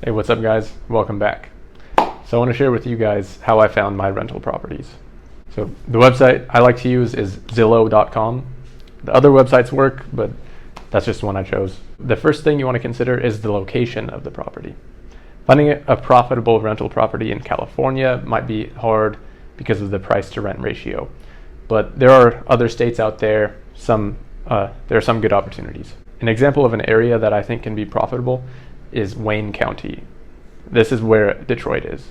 Hey, what's up guys? Welcome back. So I want to share with you guys how I found my rental properties. So the website I like to use is Zillow.com. The other websites work, but that's just the one I chose. The first thing you want to consider is the location of the property. Finding a profitable rental property in California might be hard because of the price to rent ratio, but there are other states out there. There are some good opportunities. An example of an area that I think can be profitable is Wayne County. This is where Detroit is.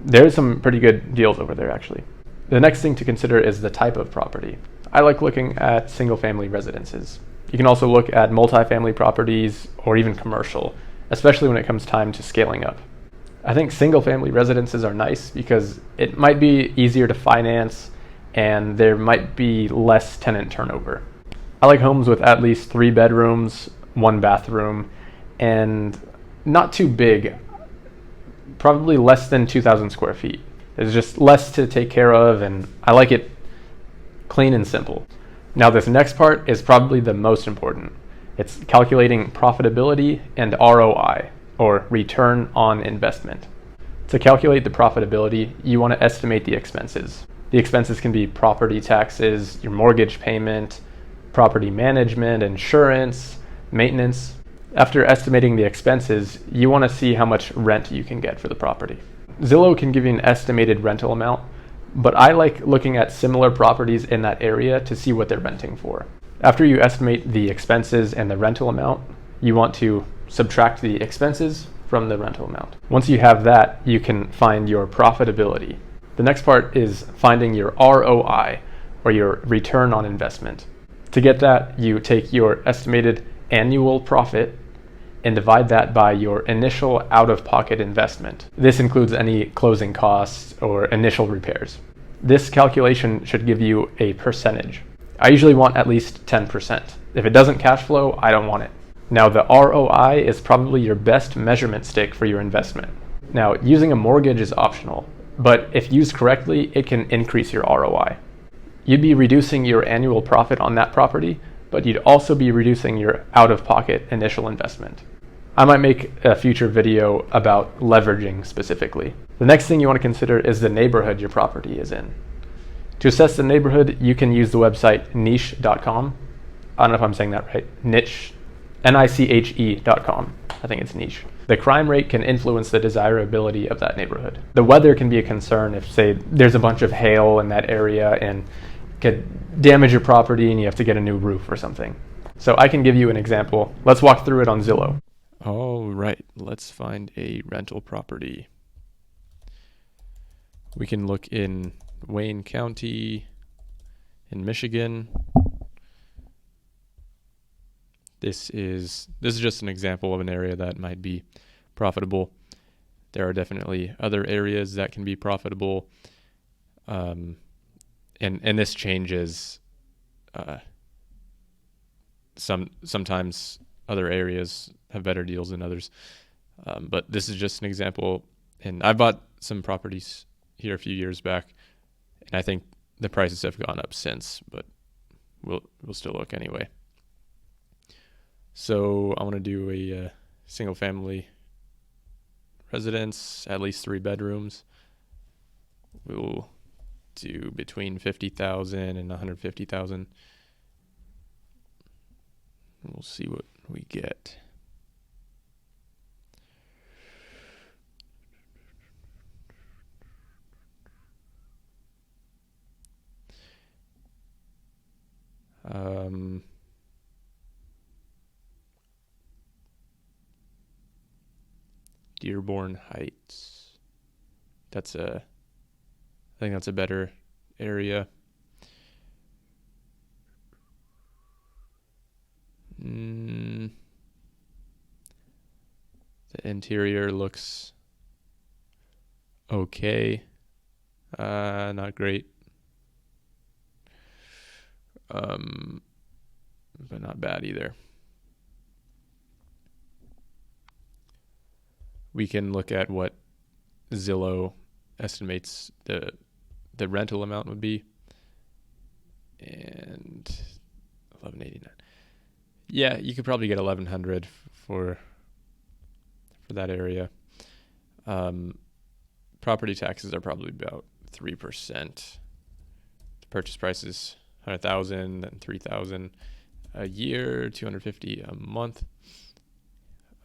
There's some pretty good deals over there actually. The next thing to consider is the type of property. I like looking at single-family residences. You can also look at multifamily properties or even commercial, especially when it comes time to scaling up. I think single-family residences are nice because it might be easier to finance and there might be less tenant turnover. I like homes with at least 3 bedrooms, 1 bathroom, and not too big, probably less than 2,000 square feet. There's just less to take care of, and I like it clean and simple. Now this next part is probably the most important. It's calculating profitability and ROI, or return on investment. To calculate the profitability, you want to estimate the expenses. The expenses can be property taxes, your mortgage payment, property management, insurance, maintenance. After estimating the expenses, you want to see how much rent you can get for the property. Zillow can give you an estimated rental amount, but I like looking at similar properties in that area to see what they're renting for. After you estimate the expenses and the rental amount, you want to subtract the expenses from the rental amount. Once you have that, you can find your profitability. The next part is finding your ROI, or your return on investment. To get that, you take your estimated annual profit and divide that by your initial out-of-pocket investment. This includes any closing costs or initial repairs. This calculation should give you a percentage. I usually want at least 10%. If it doesn't cash flow, I don't want it. Now the ROI is probably your best measurement stick for your investment. Now using a mortgage is optional, but if used correctly, it can increase your ROI. You'd be reducing your annual profit on that property, but you'd also be reducing your out-of-pocket initial investment. I might make a future video about leveraging specifically. The next thing you want to consider is the neighborhood your property is in. To assess the neighborhood, you can use the website niche.com. I don't know if I'm saying that right. Niche, Niche.com. I think it's niche. The crime rate can influence the desirability of that neighborhood. The weather can be a concern if, say, there's a bunch of hail in that area and could damage your property and you have to get a new roof or something. So I can give you an example. Let's walk through it on Zillow. All right, let's find a rental property. We can look in Wayne County in Michigan. This is just an example of an area that might be profitable. There are definitely other areas that can be profitable. And this changes. Sometimes other areas have better deals than others, but this is just an example. And I bought some properties here a few years back, and I think the prices have gone up since, but we'll still look anyway. So I want to do a single family residence, at least 3 bedrooms. We'll do between 50,000 and 150,000. We'll see what we get. Dearborn Heights. I think that's a better area. The interior looks okay. Not great. But not bad either. We can look at what Zillow estimates the rental amount would be. And 1189. Yeah, you could probably get 1100 for for that area. Property taxes are probably about 3%. The purchase price is 100,000, then 3,000 a year, 250 a month.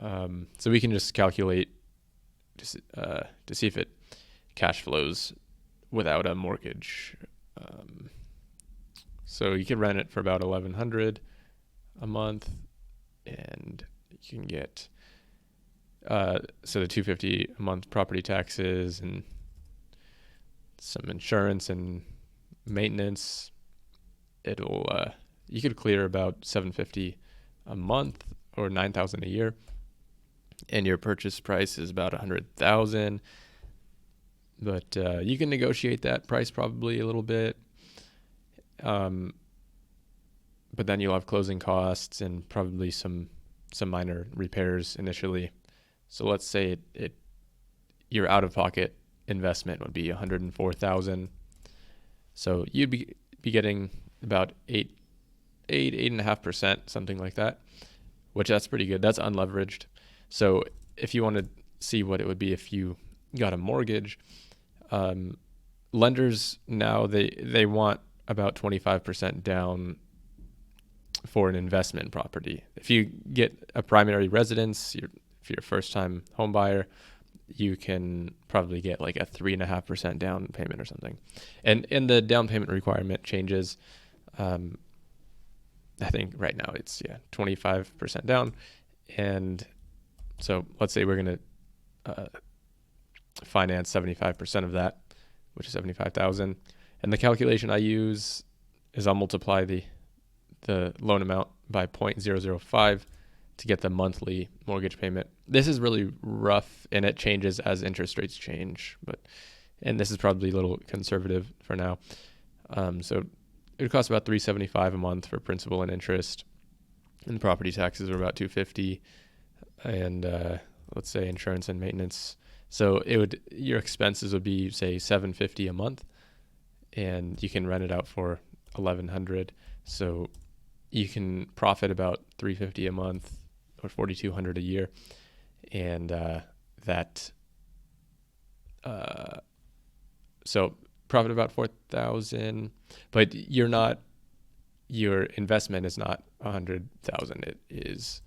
So we can just calculate to see if it cash flows without a mortgage. So you could rent it for about 1,100 a month, and you can get so the 250 a month property taxes and some insurance and maintenance. It'll you could clear about 750 a month or 9,000 a year, and your purchase price is about 100,000. But you can negotiate that price probably a little bit. But then you'll have closing costs and probably some minor repairs initially. So let's say your out-of-pocket investment would be 104,000. So you'd be getting about 8.5%, something like that, which that's pretty good. That's unleveraged. So if you want to see what it would be if you got a mortgage, lenders now they want about 25% down for an investment property. If you get a primary residence, if you're a first-time home buyer, you can probably get like a 3.5% down payment or something. And the down payment requirement changes. I think right now it's 25% down. And so let's say we're going to finance 75% of that, which is 75,000. And the calculation I use is I'll multiply the loan amount by 0.005 to get the monthly mortgage payment. This is really rough, and it changes as interest rates change. And this is probably a little conservative for now. So it would cost about $375 a month for principal and interest, and the property taxes are about $250, and let's say insurance and maintenance. So your expenses would be say $750 a month, and you can rent it out for $1,100. So you can profit about $350 a month or $4,200 a year, and so profit about $4,000, but your investment is not $100,000. It is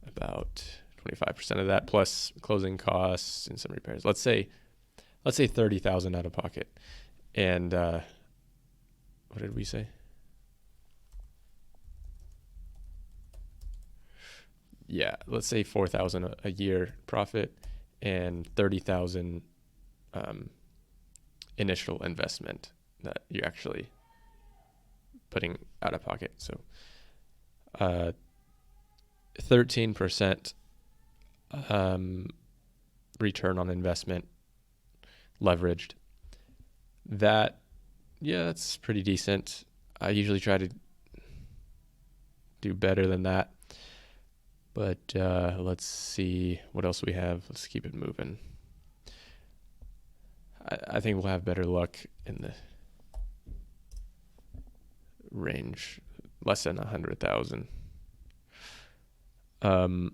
about 25% of that plus closing costs and some repairs. Let's say $30,000 out of pocket, and what did we say? Yeah, let's say $4,000 a year profit and $30,000 initial investment that you're actually putting out of pocket. So 13% return on investment leveraged. That's pretty decent. I usually try to do better than that. But let's see what else we have. Let's keep it moving. I think we'll have better luck in the range less than 100,000. Where's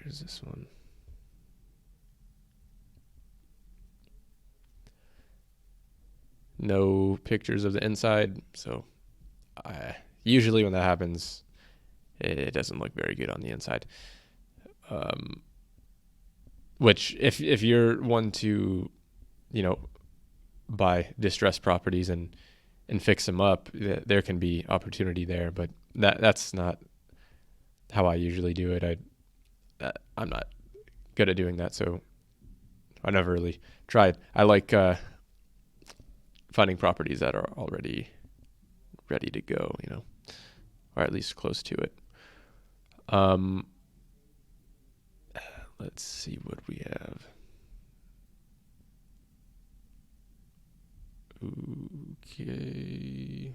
this one? No pictures of the inside. So usually when that happens, it doesn't look very good on the inside. Which if you're one to, buy distressed properties and fix them up, there can be opportunity there. But that's not how I usually do it. I'm not good at doing that, so I never really tried. I like finding properties that are already ready to go, or at least close to it. Let's see what we have. Okay.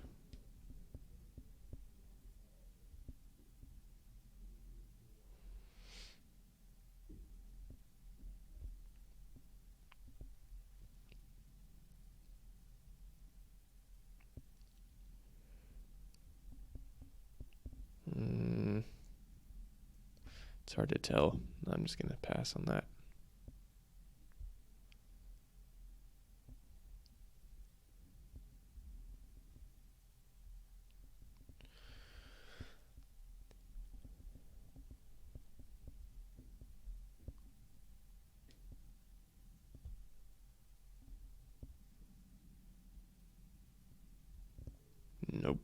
It's hard to tell. I'm just going to pass on that. Nope.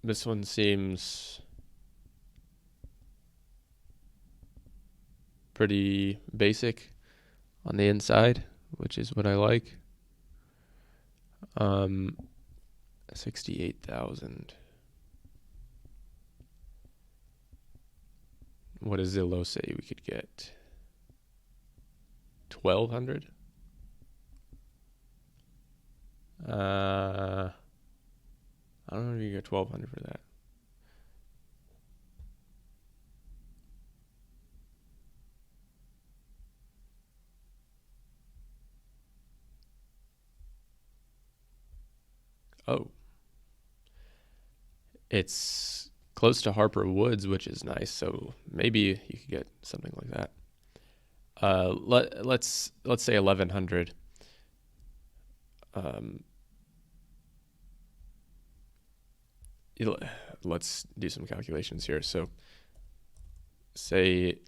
This one seems pretty basic on the inside, which is what I like. 68,000. What does Zillow say we could get? 1,200? I don't know if you get 1,200 for that. Oh. It's close to Harper Woods, which is nice. So maybe you could get something like that. Let's say 1,100. Let's do some calculations here. So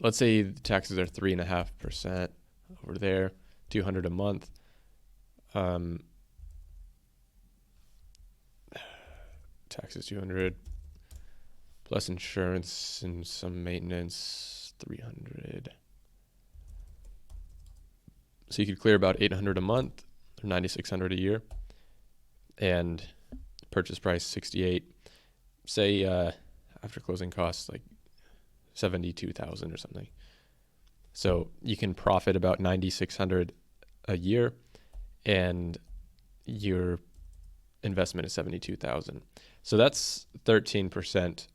let's say the taxes are 3.5% over there, 200 a month. Taxes 200 plus insurance and some maintenance 300. So you could clear about 800 a month or 9,600 a year, and purchase price 68. Say after closing costs like 72,000 or something. So you can profit about 9,600 a year, and your investment is 72,000. So that's 13%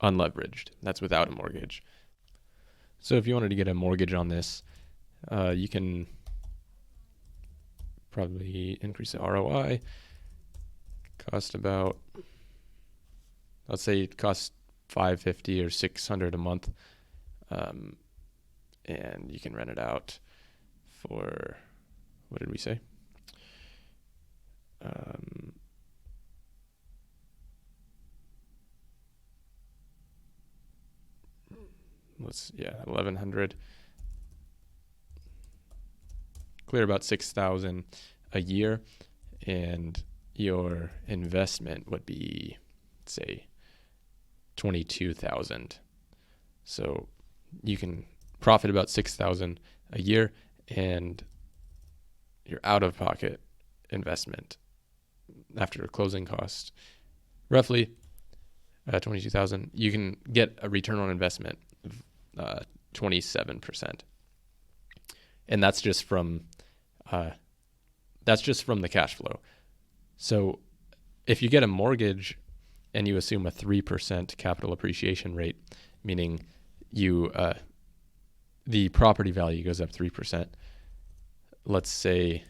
unleveraged. That's without a mortgage. So if you wanted to get a mortgage on this, you can probably increase the ROI. Cost about, let's say it costs $550 or $600 a month, and you can rent it out for, what did we say? $1,100. Clear about 6,000 a year, and your investment would be, say, 22,000. So you can profit about 6,000 a year, and your out-of-pocket investment after closing costs, roughly 22,000. You can get a return on investment of 27%, and that's just from the cash flow. So if you get a mortgage and you assume a 3% capital appreciation rate, meaning the property value goes up 3%. Let's say,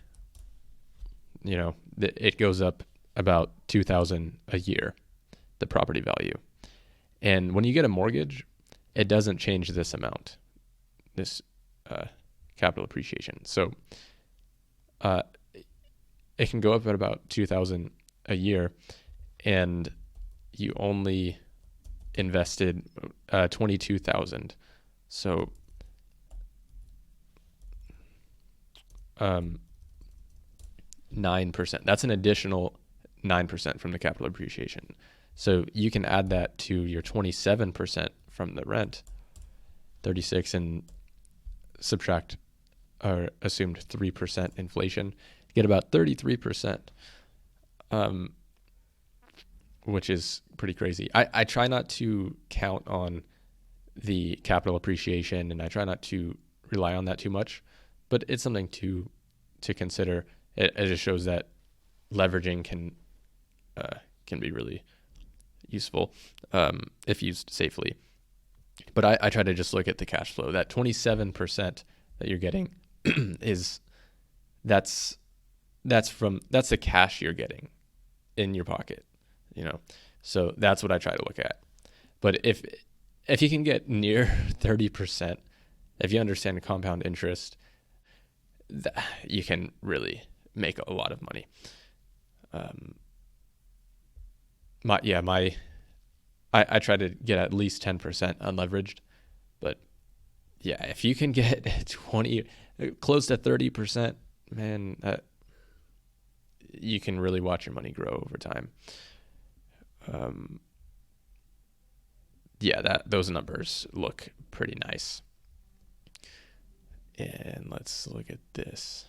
it goes up about 2,000 a year, the property value. And when you get a mortgage, it doesn't change this amount, this capital appreciation. So it can go up at about 2,000 a year, and you only invested 22,000. So 9%. That's an additional 9% from the capital appreciation. So you can add that to your 27% from the rent, 36, and subtract or assumed 3% inflation, get about 33%, which is pretty crazy. I try not to count on the capital appreciation, and I try not to rely on that too much, but it's something to consider. It just shows that leveraging can be really useful if used safely. But I try to just look at the cash flow. That 27% that you're getting that's the cash you're getting in your pocket, So that's what I try to look at. But if you can get near 30%, if you understand compound interest, you can really make a lot of money. I try to get at least 10% unleveraged, but yeah, if you can get 20, close to 30%, man, you can really watch your money grow over time. Those numbers look pretty nice. And let's look at this.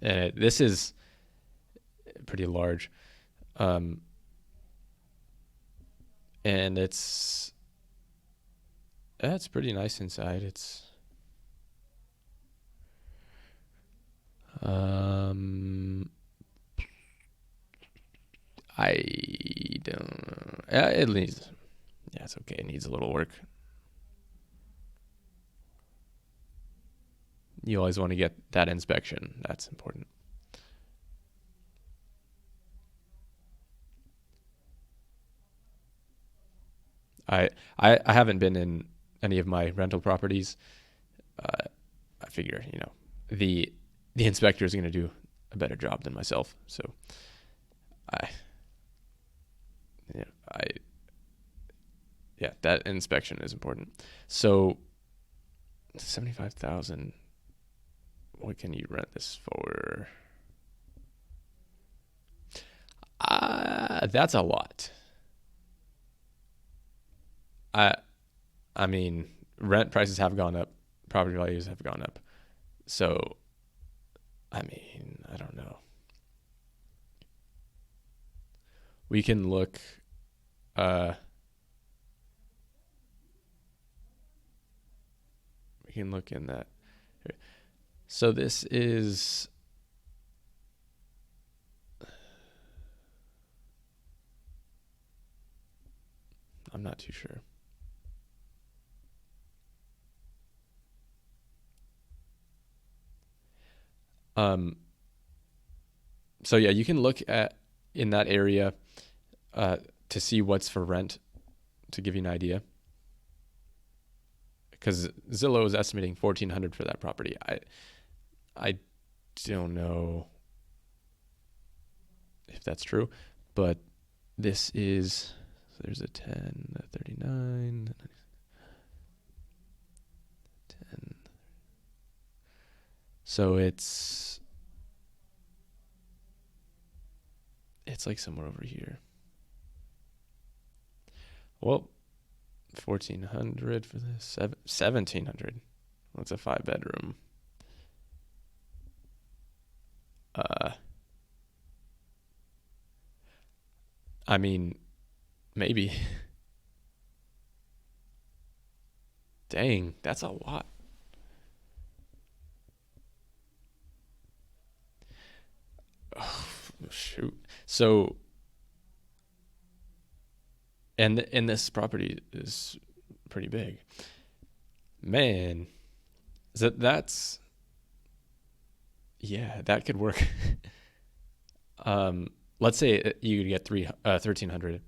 And this is pretty large. And it's pretty nice inside. It's I don't. It needs. Yeah, it's okay. It needs a little work. You always want to get that inspection. That's important. I haven't been in any of my rental properties. I figure, the inspector is going to do a better job than myself. So that inspection is important. So 75,000. What can you rent this for? That's a lot. I mean, rent prices have gone up, property values have gone up. So, I mean, I don't know. We can look, in that. So this is, I'm not too sure. So yeah, you can look at in that area to see what's for rent, to give you an idea. Because Zillow is estimating $1,400 for that property. I don't know if that's true, but this is, so there's a 10, a 39, 10. So it's like somewhere over here. Well, 1,400 for this, 1,700. That's a 5-bedroom. I mean, maybe. Dang, that's a lot. Oh, shoot. So, and this property is pretty big. Man, that's yeah, that could work. Let's say you could get 1,300.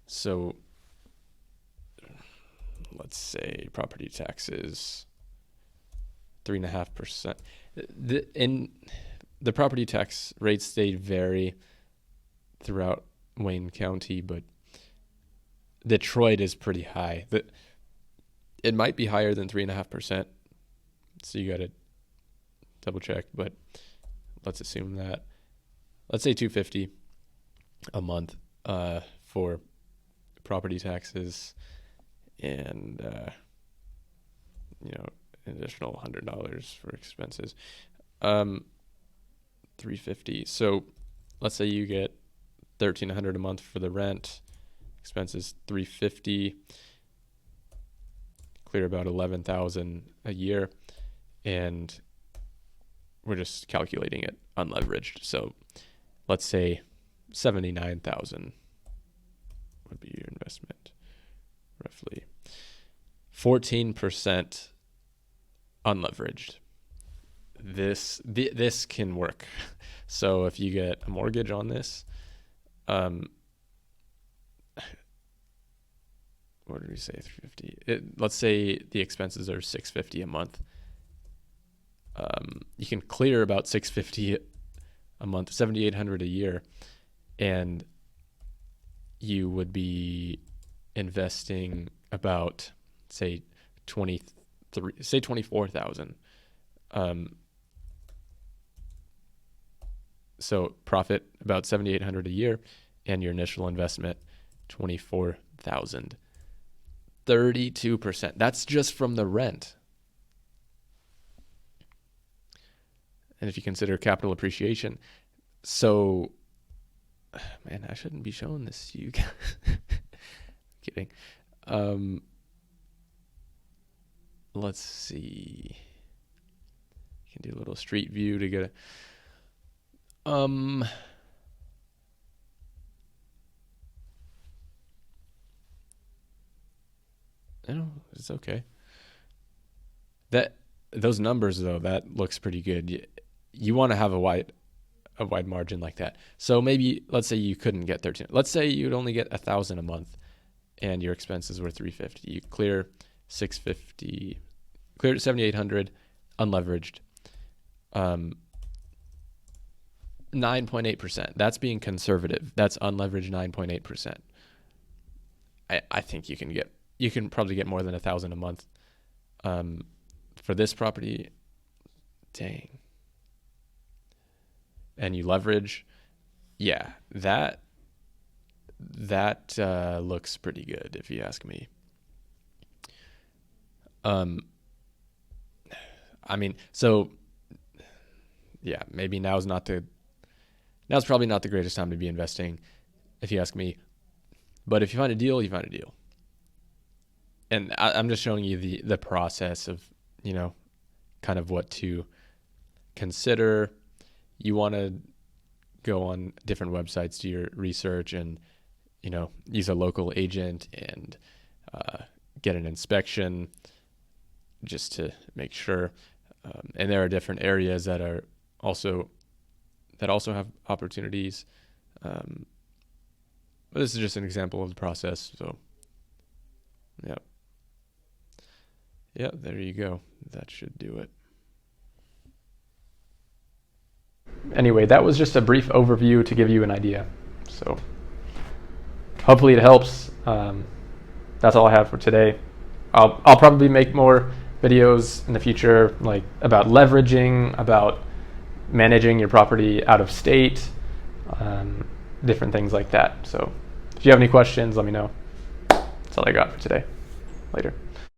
So let's say property taxes 3.5%. The property tax rates, they vary throughout Wayne County, but Detroit is pretty high. It might be higher than 3.5%. So you got to double check, but let's assume that. Let's say $250 a month for property taxes, and an additional $100 for expenses. $350. So let's say you get $1,300 a month for the rent, expenses $350, clear about $11,000 a year, and we're just calculating it unleveraged. So let's say 79,000 would be your investment, roughly 14% unleveraged. This can work. So if you get a mortgage on this, what did we say? 350. Let's say the expenses are $650 a month. You can clear about $650 a month, $7,800 a year, and you would be investing about say 24,000. So profit about $7,800 a year, and your initial investment 24,000. 32%. That's just from the rent. And if you consider capital appreciation, so, man, I shouldn't be showing this to you guys. Kidding. Let's see. You can do a little street view to get a, no, it's okay. Those numbers though, that looks pretty good. You want to have a wide margin like that. So maybe let's say you couldn't get 13. Let's say you'd only get 1,000 a month, and your expenses were 350. You clear 650, cleared 7,800, unleveraged, 9.8%. That's being conservative. That's unleveraged 9.8%. I think you can probably get more than 1,000 a month. For this property, dang. And you leverage, yeah, that looks pretty good if you ask me. I mean, so yeah, maybe now's probably not the greatest time to be investing, if you ask me. But if you find a deal, you find a deal. And I'm just showing you the process of, kind of what to consider. You want to go on different websites, do your research, and, use a local agent and get an inspection just to make sure. And there are different areas that also have opportunities. But this is just an example of the process. So, yeah. Yeah, there you go. That should do it. Anyway, that was just a brief overview to give you an idea. So hopefully it helps. That's all I have for today. I'll probably make more videos in the future, like about leveraging, about managing your property out of state, different things like that. So if you have any questions, let me know. That's all I got for today. Later.